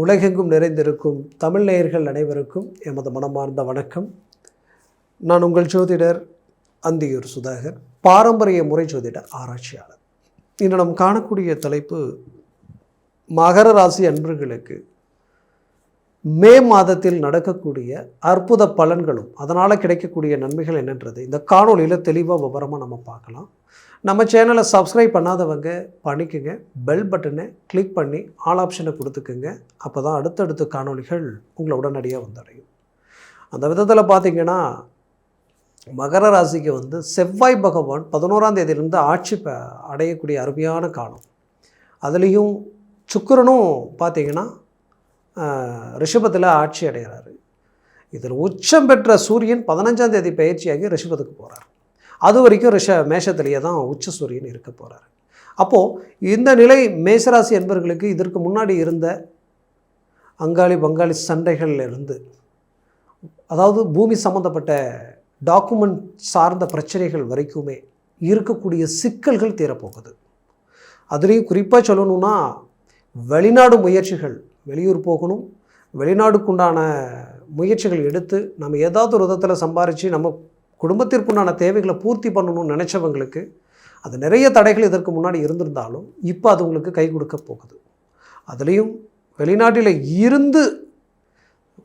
உலகெங்கும் நிறைந்திருக்கும் தமிழ் நேயர்கள் அனைவருக்கும் எமது மனமார்ந்த வணக்கம். நான் உங்கள் ஜோதிடர் அந்தியூர் சுதாகர், பாரம்பரிய முறை ஜோதிட ஆராய்ச்சியாளர். இன்று நாம் காணக்கூடிய தலைப்பு மகர ராசி அன்பர்களுக்கு மே மாதத்தில் நடக்கக்கூடிய அற்புத பலன்களும் அதனால் கிடைக்கக்கூடிய நன்மைகள் என்னன்றது இந்த காணொலியில் தெளிவாக விவரமாக நம்ம பார்க்கலாம். நம்ம சேனலை சப்ஸ்கிரைப் பண்ணாதவங்க பண்ணிக்கோங்க, பெல் பட்டனை கிளிக் பண்ணி ஆல் ஆப்ஷனை கொடுத்துக்குங்க. அப்போ தான் அடுத்தடுத்த காணொலிகள் உங்களை உடனடியாக வந்தடையும். அந்த விதத்தில் பார்த்திங்கன்னா மகர ராசிக்கு செவ்வாய் பகவான் 11ஆம் தேதியிலிருந்து ஆட்சி அடையக்கூடிய அருமையான காலம். அதுலேயும் சுக்கிரனும் பார்த்திங்கன்னா ரிஷபத்தில் ஆட்சி அடைகிறாரு. இதில் உச்சம் பெற்ற சூரியன் 15ஆம் தேதி பயிற்சியாகி ரிஷபத்துக்கு போகிறார். அது வரைக்கும் மேஷத்திலேயே தான் உச்ச சூரியன் இருக்க போகிறார். அப்போது இந்த நிலை மேஷராசி என்பவர்களுக்கு இதற்கு முன்னாடி இருந்த அங்காளி பங்காளி சண்டைகளில் இருந்து, அதாவது பூமி சம்மந்தப்பட்ட டாக்குமெண்ட் சார்ந்த பிரச்சனைகள் வரைக்குமே இருக்கக்கூடிய சிக்கல்கள் தீரப்போகுது. அதுலேயும் குறிப்பாக சொல்லணுன்னா வெளிநாடு முயற்சிகள், வெளியூர் போகணும், வெளிநாடுக்குண்டான முயற்சிகள் எடுத்து நம்ம ஏதாவது ஒரு விதத்தில் சம்பாரித்து நம்ம குடும்பத்திற்குண்டான தேவைகளை பூர்த்தி பண்ணணும்னு நினச்சவங்களுக்கு அது நிறைய தடைகள் இதற்கு முன்னாடி இருந்திருந்தாலும் இப்போ அது உங்களுக்கு கை கொடுக்க போகுது. அதுலேயும் வெளிநாட்டில் இருந்து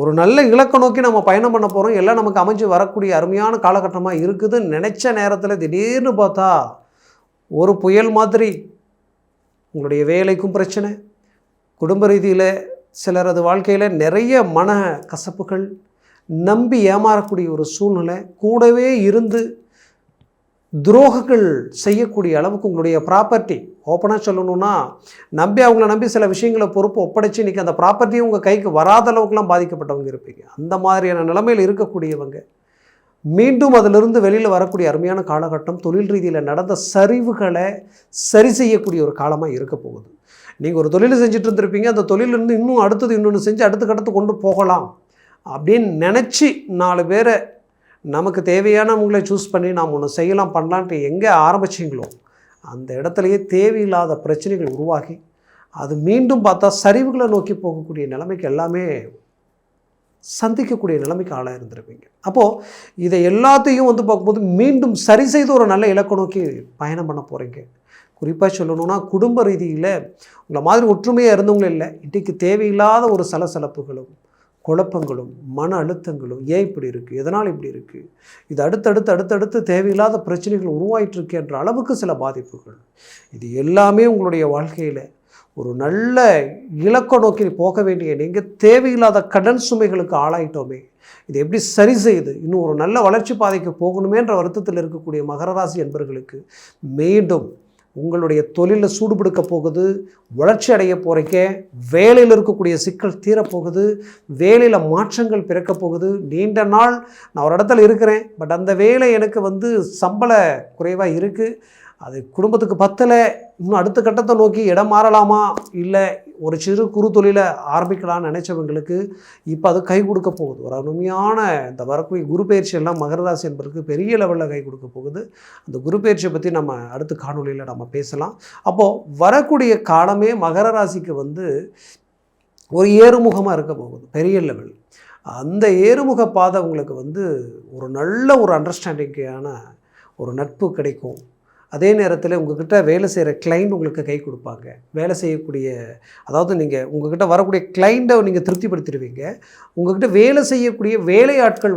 ஒரு நல்ல இலக்கை நோக்கி நம்ம பயணம் பண்ண போகிறோம், எல்லாம் நமக்கு அமைஞ்சு வரக்கூடிய அருமையான காலகட்டமாக இருக்குதுன்னு நினச்ச நேரத்தில் திடீர்னு பார்த்தா ஒரு புயல் மாதிரி உங்களுடைய வேலைக்கும் பிரச்சனை, குடும்ப ரீதியில் சிலரது வாழ்க்கையில் நிறைய மன கசப்புகள், நம்பி ஏமாறக்கூடிய ஒரு சூழ்நிலை, கூடவே இருந்து துரோகங்கள் செய்யக்கூடிய அளவுக்கு உங்களுடைய ப்ராப்பர்ட்டி, ஓப்பனாக சொல்லணுன்னா அவங்கள நம்பி சில விஷயங்களை பொறுப்பு ஒப்படைச்சு இன்றைக்கி அந்த ப்ராப்பர்ட்டியும் உங்கள் கைக்கு வராத அளவுக்குலாம் பாதிக்கப்பட்டவங்க இருப்பீங்க. அந்த மாதிரியான நிலைமையில் இருக்கக்கூடியவங்க மீண்டும் அதிலிருந்து வெளியில் வரக்கூடிய அருமையான காலகட்டம். தொழில் ரீதியில் நடந்த சரிவுகளை சரி செய்யக்கூடிய ஒரு காலமாக இருக்க போகுது. நீங்கள் ஒரு தொழில் செஞ்சுட்டு இருந்திருப்பீங்க, அந்த தொழிலிருந்து இன்னும் அடுத்தது இன்னொன்று செஞ்சு அடுத்த கட்டத்து கொண்டு போகலாம் அப்படின்னு நினச்சி 4 பேரை நமக்கு தேவையானவங்களை சூஸ் பண்ணி நாம் ஒன்று செய்யலாம் பண்ணலான்ட்டு எங்கே ஆரம்பிச்சிங்களோ அந்த இடத்துலையே தேவையில்லாத பிரச்சனைகள் உருவாகி அது மீண்டும் பார்த்தா சரிவுகளை நோக்கி போகக்கூடிய நிலைமைக்கு எல்லாமே சந்திக்கக்கூடிய நிலைமைக்கு ஆளாக இருந்திருப்பீங்க. அப்போது இதை எல்லாத்தையும் பார்க்கும்போது மீண்டும் சரி செய்து ஒரு நல்ல இலக்கை நோக்கி பயணம் பண்ண போகிறீங்க. குறிப்பாக சொல்லணுன்னா குடும்ப ரீதியில் உங்களை மாதிரி ஒற்றுமையாக இருந்தவங்களும் இல்லை, இன்றைக்கு தேவையில்லாத ஒரு சலசலப்புகளும் குழப்பங்களும் மன அழுத்தங்களும், ஏன் இப்படி இருக்குது, எதனால் இப்படி இருக்குது, இது அடுத்தடுத்து தேவையில்லாத பிரச்சனைகள் உருவாயிட்டிருக்கு என்ற அளவுக்கு சில பாதிப்புகள், இது எல்லாமே உங்களுடைய வாழ்க்கையில் ஒரு நல்ல இலக்கை நோக்கி போக வேண்டிய நீங்கள் தேவையில்லாத கடன் சுமைகளுக்கு ஆளாயிட்டோமே, இது எப்படி சரி செய்து இன்னும் ஒரு நல்ல வளர்ச்சி பாதைக்கு போகணுமேன்ற வருத்தத்தில் இருக்கக்கூடிய மகர ராசி என்பவர்களுக்கு மீண்டும் உங்களுடைய தொழிலில் சூடுபிடிக்க போகுது, வளர்ச்சி அடைய போகிறீங்க, வேலையில் இருக்கக்கூடிய சிக்கல் தீரப்போகுது, வேலையில் மாற்றங்கள் பிறக்க போகுது. நீண்ட நாள் நான் ஒரு இடத்துல இருக்கிறேன், பட் அந்த வேலை எனக்கு சம்பள குறைவாக இருக்குது, அது குடும்பத்துக்கு பத்தலை, இன்னும் அடுத்த கட்டத்தை நோக்கி இடம் மாறலாமா, இல்லை ஒரு சிறு குறு தொழிலை ஆரம்பிக்கலாம்னு நினச்சவங்களுக்கு இப்போ அது கை கொடுக்க போகுது. ஒரு அருமையான இந்த வரக்கூடிய குரு பயிற்சி எல்லாம் மகர ராசி என்பதற்கு பெரிய லெவலில் கை கொடுக்க போகுது. அந்த குரு பயிற்சியை பற்றி நம்ம அடுத்த காணொலியில் நம்ம பேசலாம். அப்போது வரக்கூடிய காலமே மகர ராசிக்கு ஒரு ஏறுமுகமாக இருக்க போகுது, பெரிய லெவல். அந்த ஏறுமுக பாதை உங்களுக்கு ஒரு நல்ல ஒரு அண்டர்ஸ்டாண்டிங்கான ஒரு நட்பு கிடைக்கும். அதே நேரத்தில் உங்கள்கிட்ட வேலை செய்கிற கிளைண்ட் உங்களுக்கு கை கொடுப்பாங்க. வேலை செய்யக்கூடிய, அதாவது நீங்கள் உங்கள்கிட்ட வரக்கூடிய கிளைண்ட்டை நீங்கள் திருப்திப்படுத்திடுவீங்க. உங்கள்கிட்ட வேலை செய்யக்கூடிய வேலையாட்கள்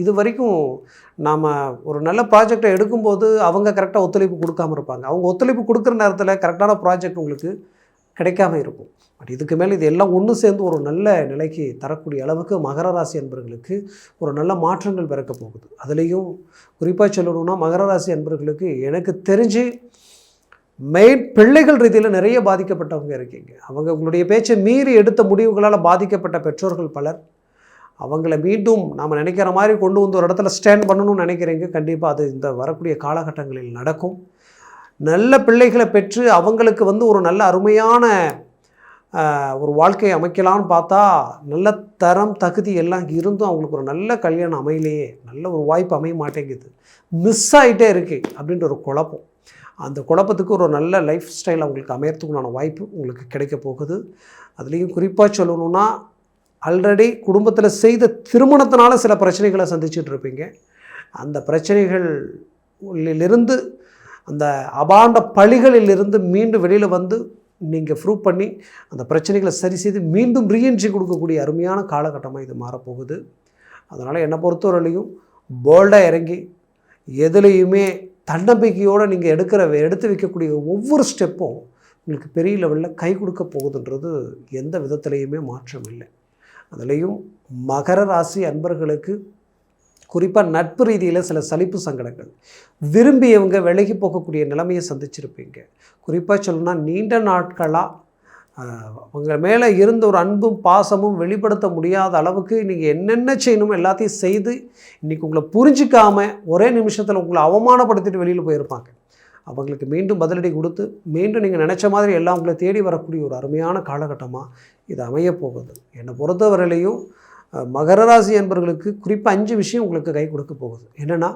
இது வரைக்கும் நாம் ஒரு நல்ல ப்ராஜெக்டை எடுக்கும்போது அவங்க கரெக்டாக ஒத்துழைப்பு கொடுக்காமல் இருப்பாங்க. அவங்க ஒத்துழைப்பு கொடுக்குற நேரத்தில் கரெக்டான ப்ராஜெக்ட் உங்களுக்கு கிடைக்காம இருக்கும். பட் இதுக்கு மேலே இது எல்லாம் ஒன்று சேர்ந்து ஒரு நல்ல நிலைக்கு தரக்கூடிய அளவுக்கு மகர ராசி என்பவர்களுக்கு ஒரு நல்ல மாற்றங்கள் பிறக்க போகுது. அதுலேயும் குறிப்பாக சொல்லணுன்னா மகர ராசி என்பவர்களுக்கு எனக்கு தெரிஞ்சு பிள்ளைகள் ரீதியில் நிறைய பாதிக்கப்பட்டவங்க இருக்கீங்க. அவங்க உங்களுடைய பேச்சை மீறி எடுத்த முடிவுகளால் பாதிக்கப்பட்ட பெற்றோர்கள் பலர். அவங்கள மீண்டும் நாம் நினைக்கிற மாதிரி கொண்டு ஒரு இடத்துல ஸ்டாண்ட் பண்ணணும்னு நினைக்கிறீங்க. கண்டிப்பாக அது இந்த வரக்கூடிய காலகட்டங்களில் நடக்கும். நல்ல பிள்ளைகளை பெற்று அவங்களுக்கு ஒரு நல்ல அருமையான ஒரு வாழ்க்கையை அமைக்கலான்னு பார்த்தா நல்ல தரம் தகுதி எல்லாம் இருந்தும் அவங்களுக்கு ஒரு நல்ல கல்யாணம் அமையிலேயே, நல்ல ஒரு வாய்ப்பு அமைய மாட்டேங்குது, மிஸ் ஆகிட்டே இருக்குது அப்படின்ற ஒரு குழப்பம். அந்த குழப்பத்துக்கு ஒரு நல்ல லைஃப் ஸ்டைல் அவங்களுக்கு அமையறதுக்குண்டான வாய்ப்பு உங்களுக்கு கிடைக்க போகுது. அதுலேயும் குறிப்பாக சொல்லணுன்னா, ஆல்ரெடி குடும்பத்தில் செய்த திருமணத்தினால சில பிரச்சனைகளை சந்திச்சுட்டு இருப்பீங்க. அந்த பிரச்சனைகளிலிருந்து, அந்த அபாண்ட பழிகளிலிருந்து மீண்டும் வெளியில் வந்து நீங்கள் ப்ரூவ் பண்ணி அந்த பிரச்சனைகளை சரி செய்து மீண்டும் ரீஎன்ட்ரி கொடுக்கக்கூடிய அருமையான காலகட்டமாக இது மாறப்போகுது. அதனால் என்னை பொறுத்தவரையிலையும் போல்டாக இறங்கி எதுலேயுமே தன்னம்பிக்கையோடு நீங்கள் எடுத்து வைக்கக்கூடிய ஒவ்வொரு ஸ்டெப்பும் உங்களுக்கு பெரிய லெவலில் கை கொடுக்க போகுதுன்றது எந்த விதத்துலேயுமே மாற்றம் இல்லை. அதுலேயும் மகர ராசி அன்பர்களுக்கு குறிப்பாக நட்பு ரீதியில் சில சலிப்பு சங்கடங்கள், விரும்பியவங்க விலகி போகக்கூடிய நிலைமையை சந்திச்சிருப்பீங்க. குறிப்பாக சொல்லணும்னா, நீண்ட நாட்களாக அவங்க மேலே இருந்த ஒரு அன்பும் பாசமும் வெளிப்படுத்த முடியாத அளவுக்கு நீங்கள் என்னென்ன செய்யணுமோ எல்லாத்தையும் செய்து இன்றைக்கி உங்களை புரிஞ்சிக்காமல் ஒரே நிமிஷத்தில் உங்களை அவமானப்படுத்திட்டு வெளியில் போயிருப்பாங்க. அவங்களுக்கு மீண்டும் பதிலடி கொடுத்து மீண்டும் நீங்கள் நினச்ச மாதிரி எல்லாம் உங்களை தேடி வரக்கூடிய ஒரு அருமையான காலகட்டமாக இது அமையப்போகுது. என்னை பொறுத்தவரையிலையும் மகர ராசி என்பவர்களுக்கு குறிப்பாக 5 விஷயம் உங்களுக்கு கை கொடுக்க போகுது. என்னென்னா,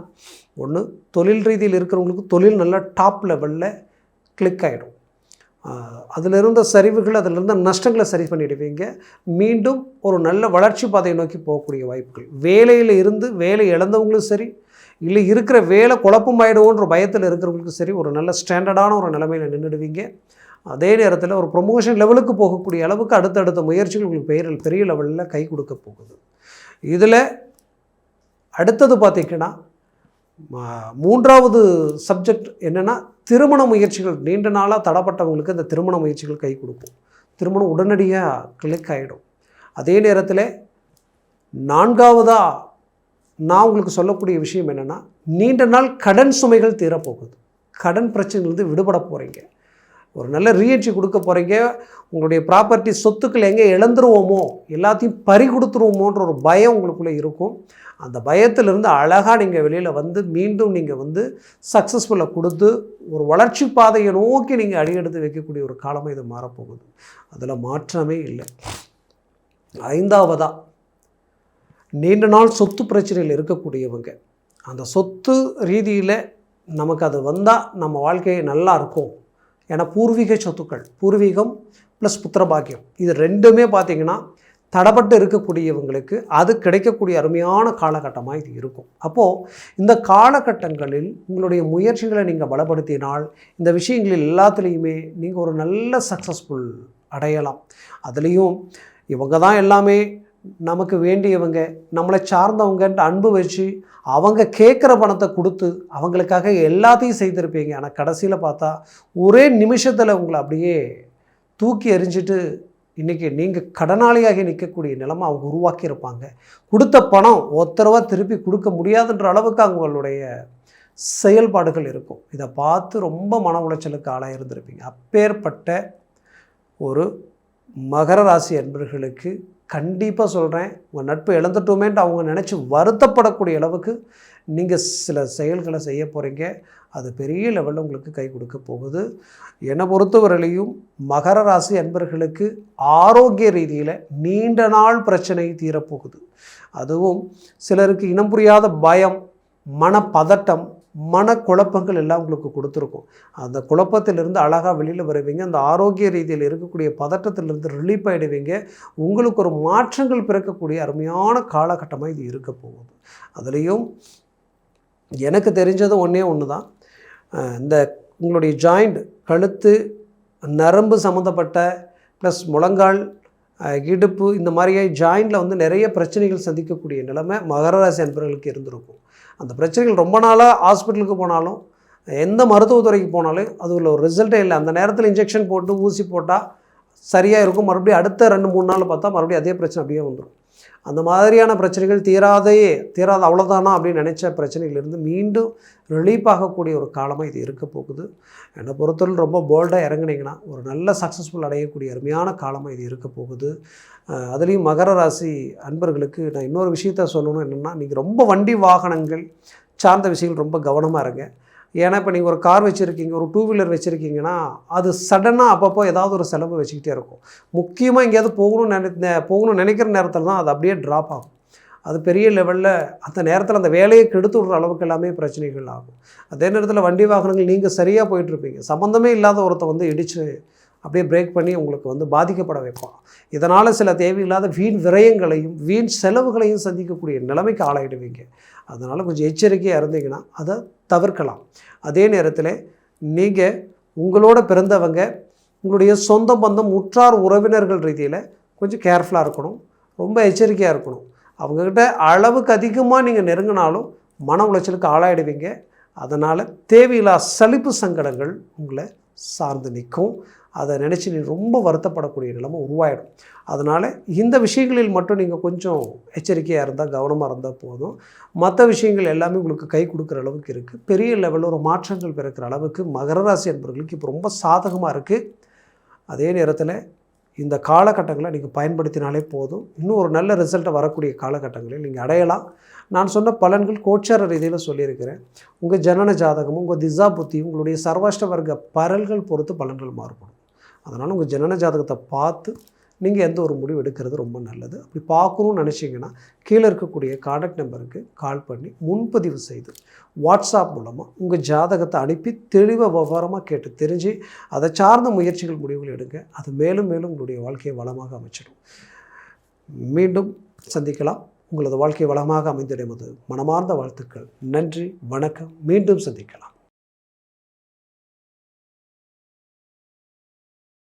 1, தொழில் ரீதியில் இருக்கிறவங்களுக்கு தொழில் நல்லா டாப் லெவலில் கிளிக் ஆகிடும். அதில் இருந்த சரிவுகள், அதில் இருந்த நஷ்டங்களை சரி பண்ணிடுவீங்க. மீண்டும் ஒரு நல்ல வளர்ச்சி பாதையை நோக்கி போகக்கூடிய வாய்ப்புகள். வேலையில் இருந்து வேலை இழந்தவங்களும் சரி, இல்லை இருக்கிற வேலை குழப்பமாயிடுவோன்ற பயத்தில் இருக்கிறவங்களுக்கும் சரி, ஒரு நல்ல ஸ்டாண்டர்டான ஒரு நிலைமையில் நின்றுடுவீங்க. அதே நேரத்தில் ஒரு ப்ரொமோஷன் லெவலுக்கு போகக்கூடிய அளவுக்கு அடுத்தடுத்த முயற்சிகள் உங்களுக்கு பெரிய லெவலில் கை கொடுக்க போகுது. இதில் அடுத்தது பார்த்திங்கன்னா, 3வது சப்ஜெக்ட் என்னென்னா, திருமண முயற்சிகள். நீண்ட நாளாக தடப்பட்டவங்களுக்கு இந்த திருமண முயற்சிகள் கை கொடுக்கும். திருமணம் உடனடியாக கிளிக் ஆகிடும். அதே நேரத்தில் 4வதாக நான் உங்களுக்கு சொல்லக்கூடிய விஷயம் என்னென்னா, நீண்ட நாள் கடன் சுமைகள் தீரப்போகுது. கடன் பிரச்சனைலேருந்து விடுபட போகிறீங்க. ஒரு நல்ல ரீஎன்ட்ரி கொடுக்க போகிறீங்க. உங்களுடைய ப்ராப்பர்ட்டி சொத்துக்கள் எங்கே இழந்துருவோமோ, எல்லாத்தையும் பறி கொடுத்துருவோமோன்ற ஒரு பயம் உங்களுக்குள்ளே இருக்கும். அந்த பயத்திலிருந்து அழகாக நீங்கள் வெளியில் வந்து மீண்டும் நீங்கள் வந்து சக்ஸஸ்ஃபுல்லாக கொடுத்து ஒரு வளர்ச்சி பாதையை நோக்கி நீங்கள் அடியெடுத்து வைக்கக்கூடிய ஒரு காலமாக இது மாறப்போகுது. அதில் மாற்றமே இல்லை. 5வதாக நீண்ட நாள் சொத்து பிரச்சனையில் இருக்கக்கூடியவங்க, அந்த சொத்து ரீதியில் நமக்கு அது வந்தால் நம்ம வாழ்க்கை நல்லா இருக்கும். ஏன்னா பூர்வீக சொத்துக்கள், பூர்வீகம் ப்ளஸ் புத்திரபாக்கியம், இது 2மே பார்த்திங்கன்னா தடப்பட்டு இருக்கக்கூடியவங்களுக்கு அது கிடைக்கக்கூடிய அருமையான காலகட்டமாக இது இருக்கும். அப்போது இந்த காலகட்டங்களில் உங்களுடைய முயற்சிகளை நீங்கள் பலப்படுத்தினால் இந்த விஷயங்களில் எல்லாத்துலேயுமே நீங்கள் ஒரு நல்ல சக்ஸஸ்ஃபுல் அடையலாம். அதுலேயும் இவங்க தான் எல்லாமே நமக்கு வேண்டியவங்க, நம்மளை சார்ந்தவங்கன்ட்டு அன்பு வச்சு அவங்க கேட்குற பணத்தை கொடுத்து அவங்களுக்காக எல்லாத்தையும் செய்திருப்பீங்க. ஆனால் கடைசியில் பார்த்தா ஒரே நிமிஷத்தில் உங்களை அப்படியே தூக்கி எறிஞ்சிட்டு இன்றைக்கி நீங்கள் கடனாளியாகி நிற்கக்கூடிய நிலைமை அவங்க உருவாக்கியிருப்பாங்க. கொடுத்த பணம் ஒத்தரவா திருப்பி கொடுக்க முடியாதுன்ற அளவுக்கு அவங்களுடைய செயல்பாடுகள் இருக்கும். இதை பார்த்து ரொம்ப மன உளைச்சலுக்கு ஆளாக இருந்திருப்பீங்க. அப்பேற்பட்ட ஒரு மகர ராசி அன்பர்களுக்கு கண்டிப்பாக சொல்கிறேன், உங்கள் நட்பு இழந்துட்டோமேன்ட்டு அவங்க நினச்சி வருத்தப்படக்கூடிய அளவுக்கு நீங்கள் சில செயல்களை செய்ய போகிறீங்க. அது பெரிய லெவலில் உங்களுக்கு கை கொடுக்க போகுது. என்னை பொறுத்தவரையிலையும் மகர ராசி அன்பர்களுக்கு ஆரோக்கிய ரீதியில் நீண்ட நாள் பிரச்சனை தீரப்போகுது. அதுவும் சிலருக்கு இனம் புரியாத பயம், மனப்பதட்டம், மனக்குழப்பங்கள் எல்லாம் உங்களுக்கு கொடுத்துருக்கும். அந்த குழப்பத்திலிருந்து அழகாக வெளியில் வருவீங்க. அந்த ஆரோக்கிய ரீதியில் இருக்கக்கூடிய பதட்டத்திலிருந்து ரிலீஃப் ஆகிடுவீங்க. உங்களுக்கு ஒரு மாற்றங்கள் பிறக்கக்கூடிய அருமையான காலகட்டமாக இது இருக்க போகுது. அதுலேயும் எனக்கு தெரிஞ்சது ஒன்று தான், இந்த உங்களுடைய ஜாயிண்ட், கழுத்து, நரம்பு சம்மந்தப்பட்ட ப்ளஸ் முழங்கால், இடுப்பு, இந்த மாதிரியே ஜாயிண்டில் வந்து நிறைய பிரச்சனைகள் சந்திக்கக்கூடிய நிலைமை மகர ராசி அன்பர்களுக்கு இருந்திருக்கும். அந்த பிரச்சனைகள் ரொம்ப நாளாக ஹாஸ்பிட்டலுக்கு போனாலும் எந்த மருத்துவத்துறைக்கு போனாலும் அது உள்ள ஒரு ரிசல்ட்டே இல்லை. அந்த நேரத்தில் இன்ஜெக்ஷன் போட்டு ஊசி போட்டால் சரியாக இருக்கும். மறுபடியும் அடுத்த 2-3 நாள் பார்த்தா மறுபடியும் அதே பிரச்சனை அப்படியே வந்துடும். அந்த மாதிரியான பிரச்சனைகள் தீராத அவ்வளோதானா அப்படின்னு நினச்ச பிரச்சனைகளிலிருந்து மீண்டும் ரிலீஃப் ஆகக்கூடிய ஒரு காலமாக இது இருக்க போகுது. என்னை பொறுத்தவரை ரொம்ப போல்டாக இறங்குனீங்கன்னா ஒரு நல்ல சக்ஸஸ்ஃபுல் அடையக்கூடிய அருமையான காலமாக இது இருக்க போகுது. அதுலேயும் மகர ராசி அன்பர்களுக்கு நான் இன்னொரு விஷயத்த சொல்லணும். என்னென்னா, நீங்கள் ரொம்ப வண்டி வாகனங்கள் சார்ந்த விஷயங்கள் ரொம்ப கவனமாக இருங்க. ஏன்னா இப்போ நீங்கள் ஒரு கார் வச்சுருக்கீங்க, ஒரு 2 வீலர் வச்சுருக்கீங்கன்னா அது சடனாக அப்பப்போ ஏதாவது ஒரு செலவு வச்சுக்கிட்டே இருக்கும். முக்கியமாக எங்கேயாவது போகணும்னு நினைக்கிற நேரத்தில் தான் அது அப்படியே ட்ராப் ஆகும். அது பெரிய லெவலில் அந்த நேரத்தில் அந்த வேலையை கெடுத்து விடுற அளவுக்கு எல்லாமே பிரச்சனைகள் ஆகும். அதே நேரத்தில் வண்டி வாகனங்கள் நீங்கள் சரியாக போயிட்டுருப்பீங்க, சம்மந்தமே இல்லாத ஒருத்த வந்து இடித்து அப்படியே பிரேக் பண்ணி உங்களுக்கு பாதிக்கப்பட வைப்பான். இதனால் சில தேவையில்லாத வீண் விரயங்களையும் வீண் செலவுகளையும் சந்திக்கக்கூடிய நிலைமைக்கு ஆளாயிடுவீங்க. அதனால் கொஞ்சம் எச்சரிக்கையாக இருந்தீங்கன்னா அதை தவிர்க்கலாம். அதே நேரத்தில் நீங்கள் உங்களோட பிறந்தவங்க, உங்களுடைய சொந்த பந்தம், உற்றார் உறவினர்கள் ரீதியில் கொஞ்சம் கேர்ஃபுல்லாக இருக்கணும், ரொம்ப எச்சரிக்கையாக இருக்கணும். அவங்கக்கிட்ட அளவுக்கு அதிகமாக நீங்கள் நெருங்கினாலும் மன உளைச்சலுக்கு ஆளாயிடுவீங்க. அதனால் தேவையில்லா சலிப்பு சங்கடங்கள் உங்களை சார்ந்து நிற்கும். அதை நினச்சி நீ ரொம்ப வருத்தப்படக்கூடிய நிலைமை உருவாயிடும். அதனால் இந்த விஷயங்களில் மட்டும் நீங்கள் கொஞ்சம் எச்சரிக்கையாக இருந்தால், கவனமாக இருந்தால் போதும். மற்ற விஷயங்கள் எல்லாமே உங்களுக்கு கை கொடுக்குற அளவுக்கு இருக்குது. பெரிய லெவலில் ஒரு மாற்றங்கள் பிறக்கிற அளவுக்கு மகர ராசி அன்பர்களுக்கு இப்போ ரொம்ப சாதகமாக இருக்குது. அதே நேரத்தில் இந்த காலகட்டங்களை நீங்கள் பயன்படுத்தினாலே போதும். இன்னும் ஒரு நல்ல ரிசல்ட்டை வரக்கூடிய காலகட்டங்களில் நீங்கள் அடையலாம். நான் சொன்ன பலன்கள் கோச்சார ரீதியில் சொல்லியிருக்கிறேன். உங்கள் ஜனன ஜாதகமும் உங்கள் திசா புத்தியும் உங்களுடைய சர்வாஷ்ட வர்க்க பரல்கள் பொறுத்து பலன்கள் மாறுபடும். அதனால் உங்கள் ஜனன ஜாதகத்தை பார்த்து நீங்கள் எந்த ஒரு முடிவு எடுக்கிறது ரொம்ப நல்லது. அப்படி பார்க்கணுன்னு நினச்சிங்கன்னா கீழே இருக்கக்கூடிய கான்டாக்ட் நம்பருக்கு கால் பண்ணி முன்பதிவு செய்து வாட்ஸ்அப் மூலமாக உங்கள் ஜாதகத்தை அனுப்பி தெளிவாக விவரமாக கேட்டு தெரிஞ்சு அதை சார்ந்த முயற்சிகள் முடிவுகள் எடுங்க. அது மேலும் மேலும் உங்களுடைய வாழ்க்கையை வளமாக அமைச்சிடும். மீண்டும் சந்திக்கலாம். உங்களது வாழ்க்கை வளமாக அமைந்திடுவது மனமார்ந்த வாழ்த்துக்கள். நன்றி, வணக்கம். மீண்டும் சந்திக்கலாம்.